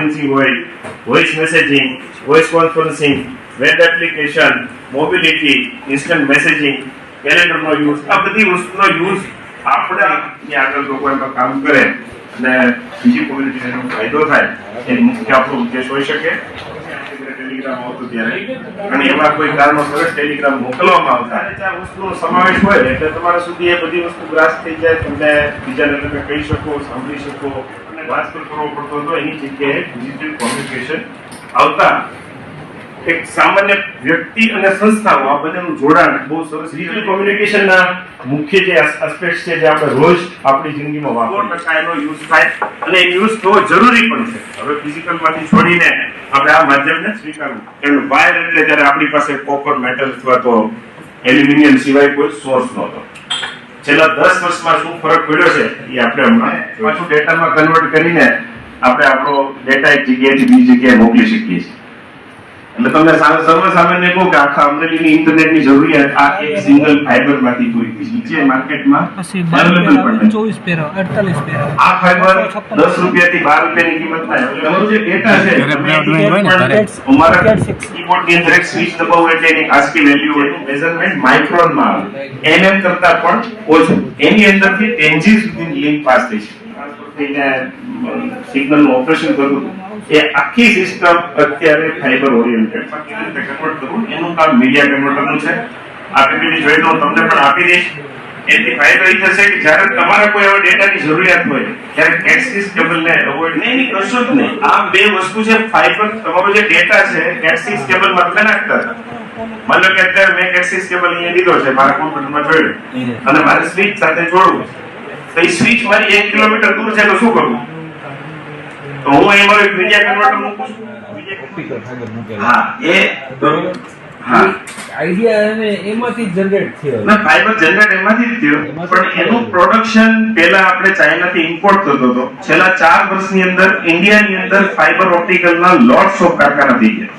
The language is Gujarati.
કોન્ફરન્સિંગ હોય, voice messaging, voice conferencing, web application, mobility, instant messaging, કેલેન્ડરનો યુઝ, આ બધી વસ્તુનો યુઝ આપણે આગળ લોકો એમાં કામ કરે અને બીજી કોમ્યુનિટીને ફાયદો થાય એ મુખ્ય આપણો ઉદ્દેશ હોઈ શકે. ટેલિગ્રામ આવતો ત્યારે અને એવા કોઈ કારણોસર ટેલિગ્રામ મોકલવામાં આવતા આ વસ્તુનો સમાવેશ હોય એટલે તમારા સુધી એ બધી વસ્તુ ગ્રાસ થઈ જાય, તમને બીજાને તમે કહી શકો, સાંભળી શકો અને વાત કરવો પડતો હતો. એની જગ્યાએ ડિજિટલ કોમ્યુનિકેશન આવતા એક સામાન્ય વ્યક્તિ અને સંસ્થાઓ આ બંનેનું જોડાણ બહુ સરસ. ડિજિટલ કોમ્યુનિકેશનના મુખ્ય જે એસ્પેક્ટ છે જે આપણે રોજ આપણી જિંદગીમાં વાપરતા એનો યુઝ થાય અને એ યુઝ થવો જરૂરી પણ છે. હવે ફિઝિકલમાંથી છોડીને આપણે આ માધ્યમને સ્વીકારવું. એનું વાયર એટલે જ્યારે આપણી પાસે કોપર, મેટલ અથવા તો એલ્યુમિનિયમ સિવાય કોઈ સોર્સ નહોતો. છેલ્લા 10 વર્ષમાં શું ફરક પડ્યો છે એ આપણે હમણાં પાછું ડેટામાં કન્વર્ટ કરીને આપણે આપણો ડેટા એક જગ્યાએથી બીજી જગ્યાએ મોકલી શકીએ છીએ. એટલે તમને સર્વસામાન્ય કહું કે આખા અમરેલીની ઇન્ટરનેટની જરૂરિયાત આ એક સિંગલ ફાઈબર માંથી પૂરી થઈ. નીચે માર્કેટમાં અવેલેબલ પણ 24 પેરા 48 પેરા આ ફાઈબર 10 રૂપિયાથી 12 રૂપિયાની કિંમતમાં તમારો જે ડેટા છે અમારા કીબોર્ડની અંદર એક સ્વિચ દબાવો એટલે એની આસ્કી વેલ્યુ હોય, મેઝરમેન્ટ માઇક્રોનમાં આવે, એમએમ કરતા પણ ઓછું. એની અંદરથી 10G સુધીની લિંક પાસ થઈ છે. સિગ્નલ નું ઓપરેશન કરવું એ આખી સિસ્ટમ અત્યારે ફાઈબર ઓરિએન્ટેડ કન્વર્ટ કરવું એનું કામ મીડિયા કન્વર્ટરનું છે. આ પીપીટી જોઈ તો તમને પણ આપી દઈશ. એથી ફાયદો એ થશે કે જ્યારે તમારા કોઈ એવા ડેટાની જરૂરિયાત હોય ત્યારે એક્સિસ કેબલને અવોઇડ નહીં કરશો જ નહીં. આ બે વસ્તુ છે. ફાઈબર તમારો જે ડેટા છે એક્સિસ કેબલમાં કનેક્ટ કરે. માનો કે અત્યારે મેં એક્સિસ કેબલ અહીંયા લીધો છે, મારા કોમ્પ્યુટરમાં જોડ્યો અને મારે સ્વિચ સાથે જોડવું તો એ સ્વિચ મારી 1 કિલોમીટર દૂર છે તો શું કરવું? તો હું અહીં મારો મીડિયા કન્વર્ટર મૂકું છું. હા એ હા આઈડિયા અને એમાંથી જનરેટ થયો. ના ફાઈબર જનરેટ એમાંથી જ થયો પણ એનું પ્રોડક્શન પહેલા આપણે ચાઇનાથી ઇમ્પોર્ટ થતો હતો. છેલ્લા 4 વર્ષની અંદર ઇન્ડિયાની અંદર ફાઈબર ઓપ્ટિકલના લોટ્સ ઓફ કારખાના થઈ ગયા.